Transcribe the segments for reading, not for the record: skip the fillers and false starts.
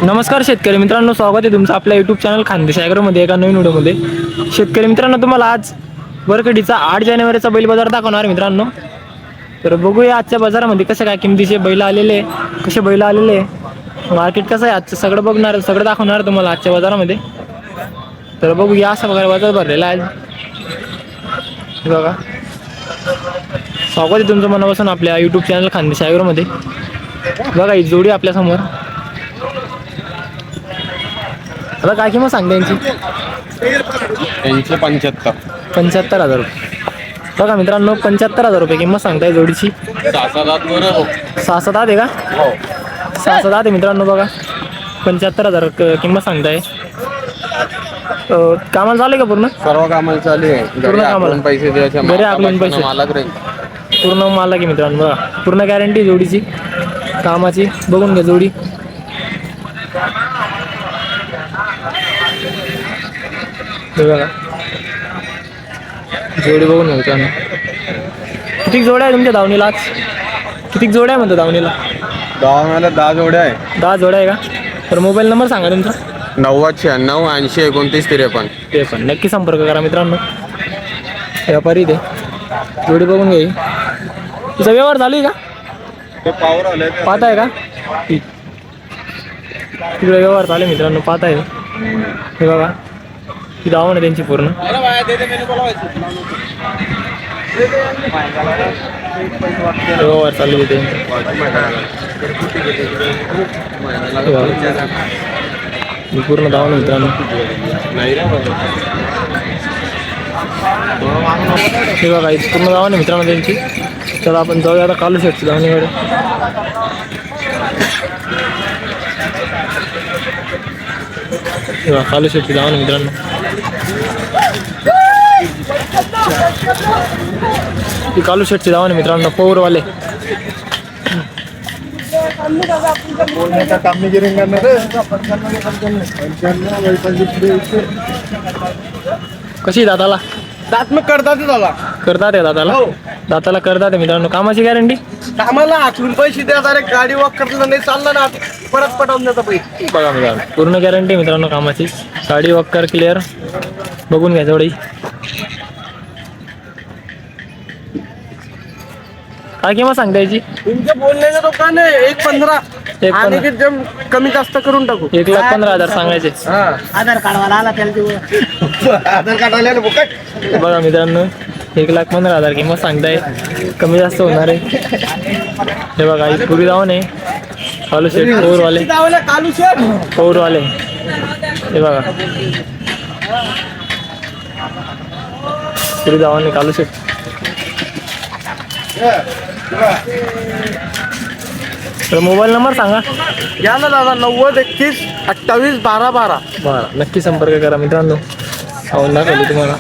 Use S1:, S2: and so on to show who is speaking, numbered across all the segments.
S1: नमस्कार शेतकरी मित्रांनो, स्वागत आहे तुमचं आपल्या यूट्यूब चॅनल खानदेश ॲग्रोमध्ये एका नवीन व्हिडिओमध्ये. शेतकरी मित्रांनो, तुम्हाला आज वरखडीचा 8 जानेवारीचा बैल बाजार दाखवणार मित्रांनो. तर बघूया आजच्या बाजारामध्ये कसं काय किमतीचे बैल आलेले, कसे बैल आलेले, मार्केट कसं आहे आजचं सगळं बघणार, सगळं दाखवणार तुम्हाला आजच्या बाजारामध्ये. तर बघूया असा प्रकारे बाजार भरलेला आहे बघा. स्वागत आहे तुमचं मनापासून आपल्या यूट्यूब चॅनल खानदेश ॲग्रोमध्ये. बघा ही जोडी आपल्यासमोर. आता काय किंमत सांगते यांची? 75,000 रुपये. बघा मित्रांनो, 75,000 रुपये किंमत सांगताय जोडीची. 6-7 आहे का? 6-7 आहे मित्रांनो. बघा 75,000 किंमत सांगताय. कामाला चालू आहे का पूर्ण?
S2: सर्व कामाला चालू आहे.
S1: पूर्ण कामाला
S2: पैसे द्यायचे,
S1: घरी आकलून पैसे पूर्ण माला की मित्रांनो. बघा पूर्ण गॅरंटी जोडीची कामाची. बघून घ्या जोडी. बघा जोडी बघून घ्या मित्रांनो. किती जोड्या आहे तुमच्या धावणीला आज? किती जोड्या आहे म्हणतो धावणीला?
S2: 10 जोड्या आहे.
S1: 10 जोड्या आहे का? तर मोबाईल नंबर सांगा तुमचा.
S2: 9096802953.
S1: ते पण नक्की संपर्क करा मित्रांनो. व्यापारी ते जोडी बघून घ्याई. तुझा व्यवहार चालू आहे का? पाहत आहे का? तिकडे व्यवहार चालू आहे मित्रांनो, पाहत आहे. हे बघा ती धावण आहे त्यांची पूर्ण. व्यवहार चालू आहे त्यांची पूर्ण धावण मित्रांनो. हे बघा पूर्ण धावण आहे मित्रांनो त्यांची. तर आपण जाऊया आता कालू शेटची धावणीकडे. कालू शेटची धावण मित्रांनो. ती कालू शेटची धावण मित्रांनो, पौरवाले. कशी दाताला?
S2: दात मग करतात दादा.
S1: करतात आहे दाताला. दाताला करतात आहे मित्रांनो. कामाची गॅरंटी?
S2: कामाला आठवून पैसे द्या. डायरेक्ट गाडी वॉक करलं नाही चाललं ना, परत पटवून देता पैसे.
S1: बघा मित्रांनो पूर्ण गॅरंटी मित्रांनो कामाची. गाडी वक्कर क्लिअर. बघून घ्या थोडी. काय किंमत सांगता याची?
S2: तुमच्या बोलण्याचं दुकान आहे 1.15. आणि एकदम कमी जास्त करून टाकू.
S1: 1,15,000 सांगायचे.
S2: आधार कार्ड वाला आला त्याला. आधार कार्ड आले
S1: बघा मित्रांनो 1,15,000 किंमत सांगताय. कमी जास्त होणार आहे. हे बघा ही पुरी धावून आहे. कालू शेट पौरवाले.
S2: कालू शेट
S1: पौरवाले. हे बघा पुरी धावून आहे कालू शेट. तर मोबाईल नंबर सांगा.
S2: या ना दादा. 9021281212.
S1: बरं नक्की संपर्क करा मित्रांनो. आवड दाखवली तुम्हाला.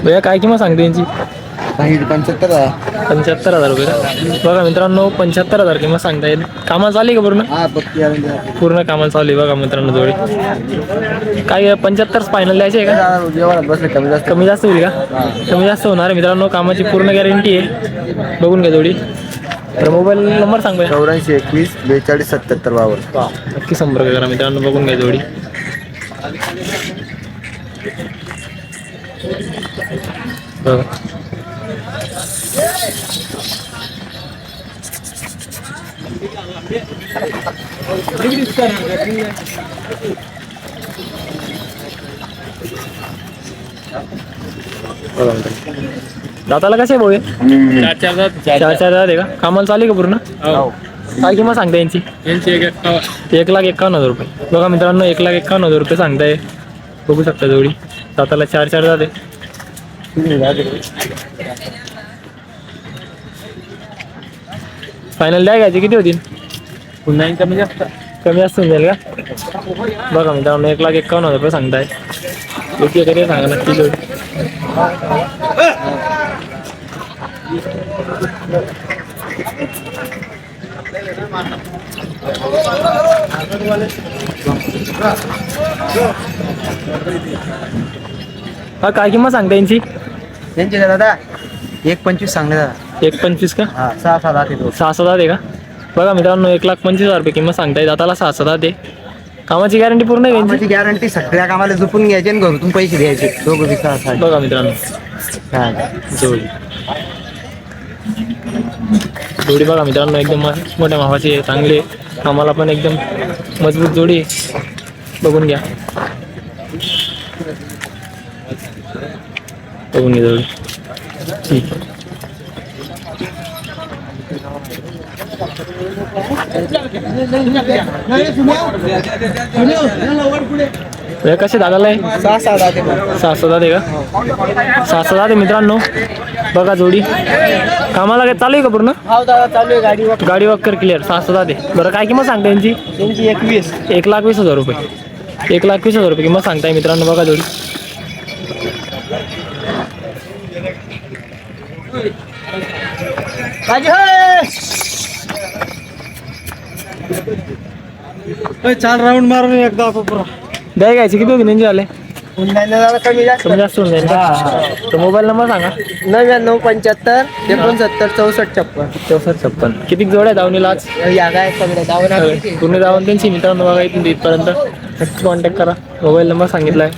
S1: भैया काय किंमत सांगते यांची? 75,000 रुपये का? बघा मित्रांनो 75,000 किंमत सांगता येईल. कामाला चालू आहे का पूर्ण? पूर्ण कामाला चालू आहे. बघा मित्रांनो जोडी. काय 75 फायनल द्यायचे आहे का? कमी जास्त होईल का? कमी जास्त होणार आहे मित्रांनो. कामाची पूर्ण गॅरंटी आहे. बघून घ्या जोडी. तर मोबाईल नंबर सांग.
S2: 8421427752.
S1: नक्की संपर्क करा मित्रांनो. बघून घ्या जोडी. बघा दाताला कसे भाऊ? 4 दात आहे का? कामाला चालू आहे का पूर्ण? काय किंमत सांगता यांची? 1,51,000 रुपये. बघा मित्रांनो 1,51,000 रुपये सांगताय. बघू शकता जोडी. दाताला 4 दात आहे. फायनल द्या घ्यायचे किती होतील? पुन्हा कमी जास्त होऊन जाईल का? बघा मित्रांनो 1,51,000 रुपये सांगताय. योग्य तरी सांगा नक्की जोडी. हा काय किंमत सांगता यांची?
S2: त्यांचे दादा 1.25 सांगले दादा.
S1: 1.25 का?
S2: हा 6-7 आहे तो.
S1: 6-7 आहे का? बघा मित्रांनो 1,25,000 रुपये किंमत सांगताय. दाताला 6-7 आहे. कामाची गॅरंटी पूर्ण आहे का यांची?
S2: कामाची गॅरंटी सगळ्या कामाला झोपून घ्यायचे आणि घरातून पैसे द्यायचे दोघं बी 6-6.
S1: बघा मित्रांनो जोडी जोडी बघा मित्रांनो एकदम मोठ्या मापाची आहे, चांगली आहे. कामाला पण एकदम मजबूत जोडी आहे. बघून घ्या बघून घ्या जोडी. ठीक आहे. हे कसे दादाला आहे?
S2: 6-7 आहे ते.
S1: 6-7 आहे का? 6-7 आहे मित्रांनो. बघा जोडी कामाला काय चालू आहे का पूर्ण?
S2: हा दादा चालू आहे
S1: गाडी वक्कर क्लिअर. 6-7 आहे. बरं काय किंमत सांगता यांची?
S2: त्यांची 21.
S1: 1,20,000 रुपये. 1,20,000 रुपये किंमत सांगताय मित्रांनो. बघा जोडी
S2: चार राऊंड मारून एकदा पुरा
S1: द्याय घ्यायचे किती होते त्यांचे झाले?
S2: कमी जास्त
S1: कमी जास्त होऊन जाईल का? तर मोबाईल नंबर सांगा.
S2: 9975 69 64 56.
S1: 6456. किती जोड्या आहेत दावणीला आज?
S2: या काय सगळं दावण
S1: पूर्ण दावण त्यांची मित्रांनो. बघा इथून इथपर्यंत नक्की कॉन्टॅक्ट करा. मोबाईल नंबर सांगितलाय.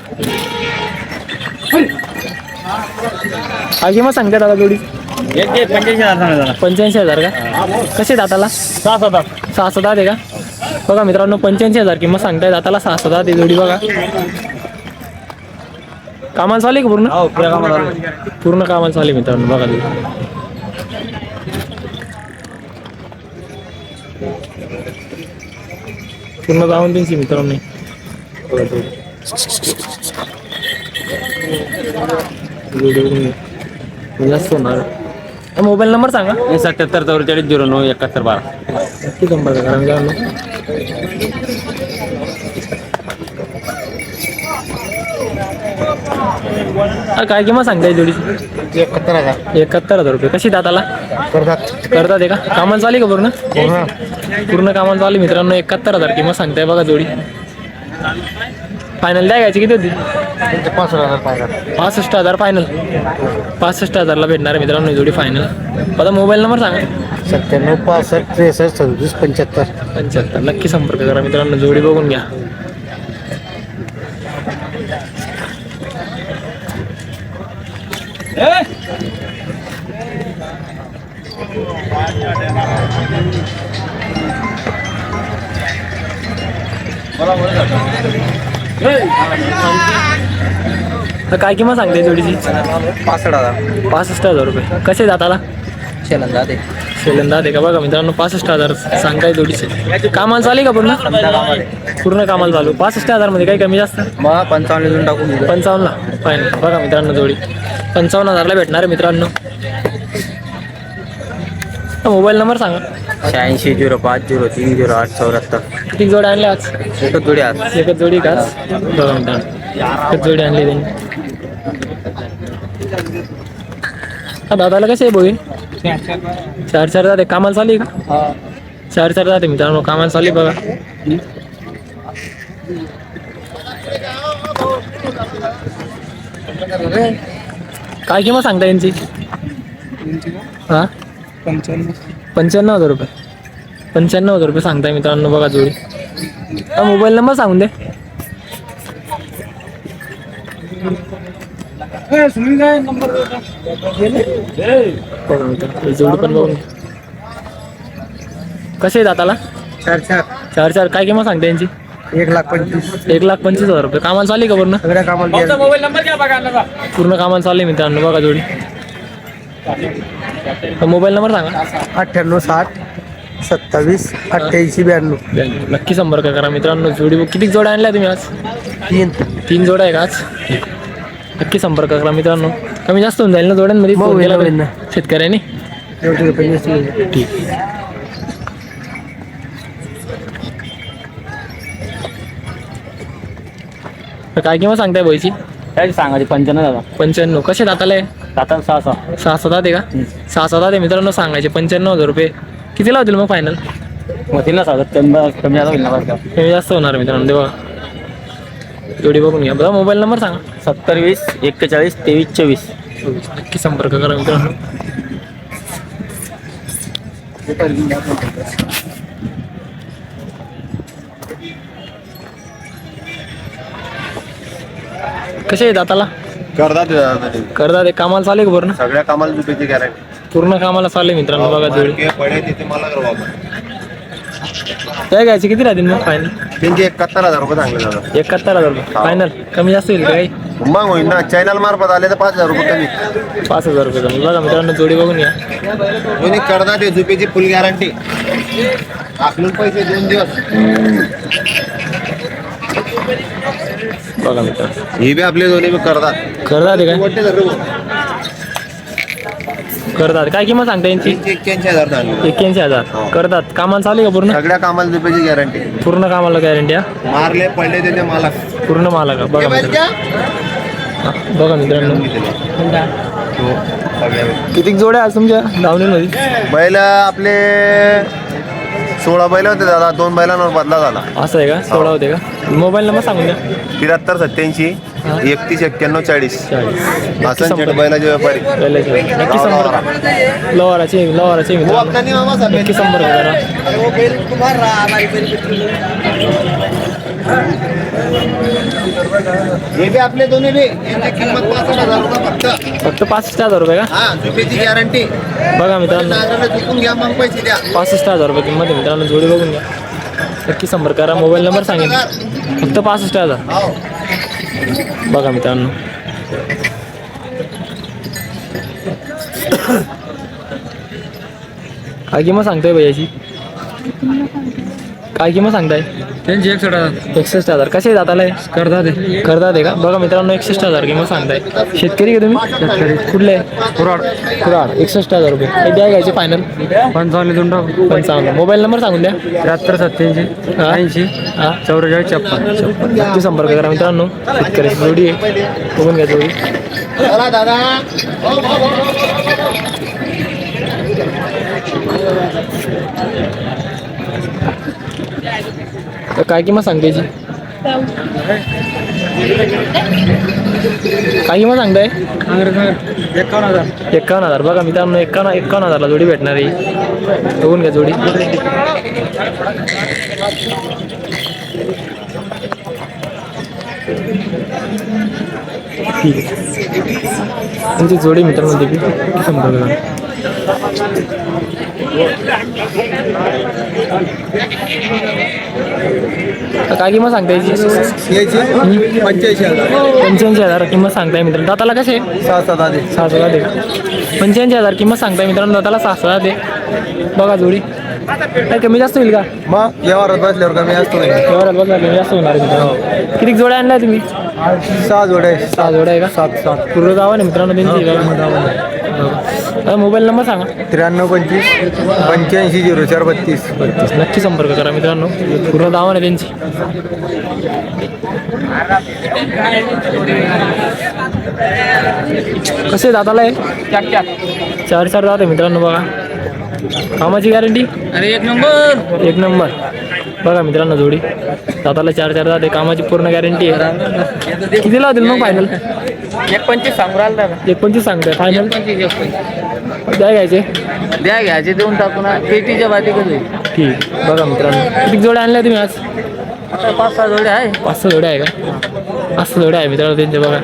S1: किंमत सांगते दादा जोडी? 85,000 का? कसे दाताला? 6-7 आहे का? बघा मित्रांनो 85,000 किंमत सांगताय. दाताला 6-7 आहे जोडी. बघा कामाला चालू आहे का पूर्ण? पूर्ण कामाला चालू आहे मित्रांनो. बघा जोडी पूर्ण जाऊन त्यांची मित्रांनो. बघा जोडी जास्त होणार. मोबाईल नंबर सांगा.
S3: 77 44 09 71 12.
S1: नक्की संपर्क करा मित्रांनो. काय किंमत सांगताय जोडीची?
S2: 71,000
S1: 71,000 रुपये. कशी दाताला करतात आहे का? कामाला चालू आहे का पूर्ण? पूर्ण कामाला चालू आहे मित्रांनो. 71,000 किंमत सांगताय. बघा जोडी फायनल द्या घ्यायची किती होती? 65,000 फायनल. 65,000ला भेटणार आहे मित्रांनो जोडी फायनल. आता मोबाईल नंबर सांगा.
S2: 97 65 63 26 75.
S1: 75. नक्की संपर्क करा मित्रांनो. जोडी बघून घ्या. काय किंमत सांगते जोडीची? 65,000 रुपये. कसे दाताला? शेलंदाज आहे का? बघा मित्रांनो 65,000 सांगताय जोडीचे. कामाला चालू आहे का पूर्ण? पूर्ण कामाला चालू. 65,000 मध्ये काही कमी जास्त?
S2: 55 टाकून
S1: 55ला फायनल. बघा मित्रांनो जोडी 55,000ला भेटणार आहे मित्रांनो. मोबाईल नंबर सांगा.
S2: 86 05 03 08 74.
S1: किती जोडी आणले आज?
S2: एकच जोडी आज.
S1: एकच जोडी का? बघा मित्रांनो एकच जोडी आणली त्यांनी. दादाला कसे आहे बोईन? 4-4 जाते. कामाला चालू आहे का? 4-4 जाते मित्रांनो. कामाला चालू आहे. बघा काय किंमत सांगता यांची? हा 95,000 रुपये. 95,000 रुपये सांगताय मित्रांनो. बघा जोडी. मोबाईल नंबर सांगून दे. जोडी पण बघून कसे दाताला? 4-4. काय किंमत सांगते यांची?
S2: 1,25,000.
S1: 1,25,000 रुपये. कामाला चालू आहे का पूर्ण?
S2: सगळ्या कामाला
S1: पूर्ण कामाला चालू आहे मित्रांनो. बघा जोडी. मोबाईल नंबर सांगा.
S2: 98 60 27 88 92.
S1: नक्की संपर्क करा मित्रांनो. जोडी किती जोड्या आणल्या तुम्ही आज? 3 जोड्या आहे का आज? नक्की संपर्क करा मित्रांनो. कमी जास्त होऊन जाईल ना जोड्यांमध्ये?
S2: हो,
S1: फोन केला
S2: होईल ना.
S1: शेतकऱ्यांनी. ठीक. काय किंमत सांगताय बोईची?
S3: काय सांगायची 95,000.
S1: 95. कसे दाताला आहे?
S3: आता 6-6.
S1: 6-7 आहे का? 6-7 आहे मित्रांनो. सांगायचे 95,000 रुपये. कितीला होतील मग फायनल?
S3: मग 3,000 कमी जास्त होईल ना बरं का?
S1: कमी जास्त होणार मित्रांनो. ते बघा जोडी बघून घ्या. बघा मोबाईल नंबर सांगा.
S3: 70 20 41 23 24.
S1: नक्की संपर्क करा मित्रांनो. कसे आहेत दाताला? करतात एक कामाला चालेल का पूर्ण?
S2: सगळ्या कामाला झुपेची गॅरंटी.
S1: पूर्ण कामाला चालेल मित्रांनो. बघा जोडी
S2: पडे तिथे मला करू
S1: काय घ्यायचे किती राहतील मग फायनल?
S2: त्यांचे 71,000 रुपये सांगले दादा.
S1: 71,000 रुपये फायनल. कमी जास्त होईल का काही?
S2: मग होईल ना, चॅनल मार्फत आले तर 5,000 रुपये कमी.
S1: 5,000 रुपये कमी. बघा मित्रांनो जोडी बघून घ्या.
S2: कोणी करतात ते झुपेची फुल गॅरंटी. आपलं पैसे 2 दिवस.
S1: बघा मित्रांनो
S2: हे बी आपले दोन्ही बी करतात.
S1: करतात काय?
S2: मोठे धरू.
S1: करतात. काय किंमत सांगता यांची?
S2: 81,000 झाले.
S1: 81,000 करतात. कामाला चालेल का पूर्ण?
S2: सगळ्या कामाला झुपेची गॅरंटी.
S1: पूर्ण कामाला गॅरंटी हा.
S2: मारले पडले त्याचे मालक.
S1: पूर्ण माला का? बघा मित्रांनो. हा, बघा मित्रांनो किती जोड्या आज तुमच्या धावणीमध्ये?
S2: बैल आपले 16 बैल होते दादा. 2 बैलांवर बदला झाला.
S1: असं आहे का? 16 होते का? मोबाईल नंबर सांगून द्या.
S2: 73 87 31 91 40.
S1: 40.
S2: असं छेड बैलाचे व्यापारी.
S1: नक्की संपर्क. लवाराचे मित्रांनो. नक्की संपर्क करा.
S2: हे बी आपले दोन्ही बी यांची किंमत 65,000 रुपये फक्त.
S1: फक्त 65,000 रुपये का?
S2: हा, झुपेची गॅरंटी.
S1: बघा मित्रांनो
S2: चुकून घ्या मग पैसे द्या.
S1: 65,000 रुपये किंमत आहे मित्रांनो. जोडी बघून घ्या. नक्की संपर्क करा. मोबाईल नंबर सांगेन. फक्त 65,000.
S2: हो.
S1: बघा मित्रांनो काय किंमत सांगताय भैयाची? काय किंमत सांगताय?
S3: त्यांची
S1: 61,000. कसे जाताला करतात आहे का? बघा मित्रांनो 61,000 किंमत सांगताय. शेतकरी का तुम्ही? कुठले? कुराड. 61,000 रुपये. हे द्या घ्यायचे फायनल 55. मोबाईल नंबर सांगून द्या.
S3: 73 87 80
S1: हा
S3: 44 56.
S1: नक्की संपर्क करा मित्रांनो. शेतकऱ्याची जोडी आहे. बघून घ्या जोडी.
S2: चला दादा.
S1: तर काय किंमत सांगते याची? काय किंमत सांगताय? 51,000. बघा मित्रांनो 51,000ला जोडी भेटणार आहे. बघून घ्या जोडी. ठीक आहे. त्यांची जोडी मित्रांनो देखील संपर्क करा. काय किंमत सांगता याची? 85,000 किंमत सांगताय मित्रांनो. दाताला कसे? 6,000 दे. 85,000 किंमत सांगताय मित्रांनो. दाताला 6,000 दे. बघा जोडी. काय कमी जास्त होईल का?
S2: मग व्यवहारात बसल्यावर कमी असतो.
S1: व्यवहारात बघा कमी जास्त होणार आहे मित्रांनो. किती जोड्या आणल्या तुम्ही?
S2: 6 जोडे.
S1: 6 जोड्या आहे का? 7 पूर्ण गाव आहे मित्रांनो त्यांची. मोबाईल नंबर सांगा.
S2: 93 25 85 04 32.
S1: नक्की संपर्क करा मित्रांनो. पूर्ण दावा आहे त्यांची. कसे दाताला आहे? 4 दात आहे मित्रांनो. बघा कामाची गॅरंटी
S3: एक नंबर.
S1: 1 नंबर. बघा मित्रांनो जोडी. दाताला 4 दात आहे. कामाची पूर्ण गॅरंटी आहे. कितीला होतील मग फायनल?
S3: 1.25 सांगू राहिला दादा.
S1: 1.25 सांगताय फायनल.
S3: 1.25
S1: द्या घ्यायचे.
S3: द्या घ्यायचे देऊन टाकू ना. पेटीच्या बाती कसं
S1: ठीक. बघा मित्रांनो किती जोड्या आणल्या तुम्ही आज?
S3: 5-6 जोड्या आहे.
S1: 5 जोड्या आहे का? 5 जोड्या आहे मित्रांनो त्यांच्या. बघा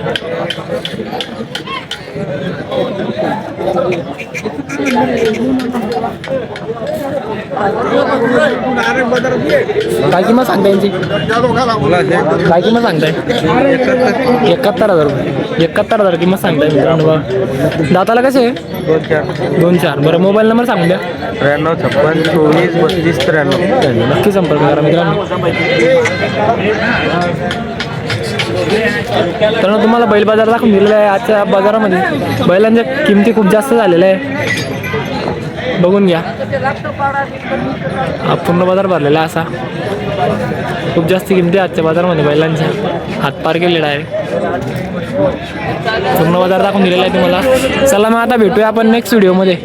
S1: काय किंमत सांगताय यांची? काय किंमत सांगताय? 71,000 रुपये. 71,000 किंमत सांगताय मित्रांनो. बघा दाताला कसे? 2-4. बरं मोबाईल नंबर सांगून द्या.
S2: 93 56 24 32 93.
S1: नक्की संपर्क करा मित्रांनो. तर तुम्हाला बैल बाजार दाखवून दिलेला आहे. आजच्या बाजारामध्ये बैलांच्या किमती खूप जास्त झालेल्या आहे. बघून घ्या. हा पूर्ण बाजार भरलेला आहे. असा खूप जास्त किमती आजच्या बाजारामध्ये बैलांच्या. हातपार केलेला आहे. पूर्ण बाजार दाखवून दिलेला आहे तुम्हाला. चला मग आता भेटूया आपण नेक्स्ट व्हिडिओमध्ये.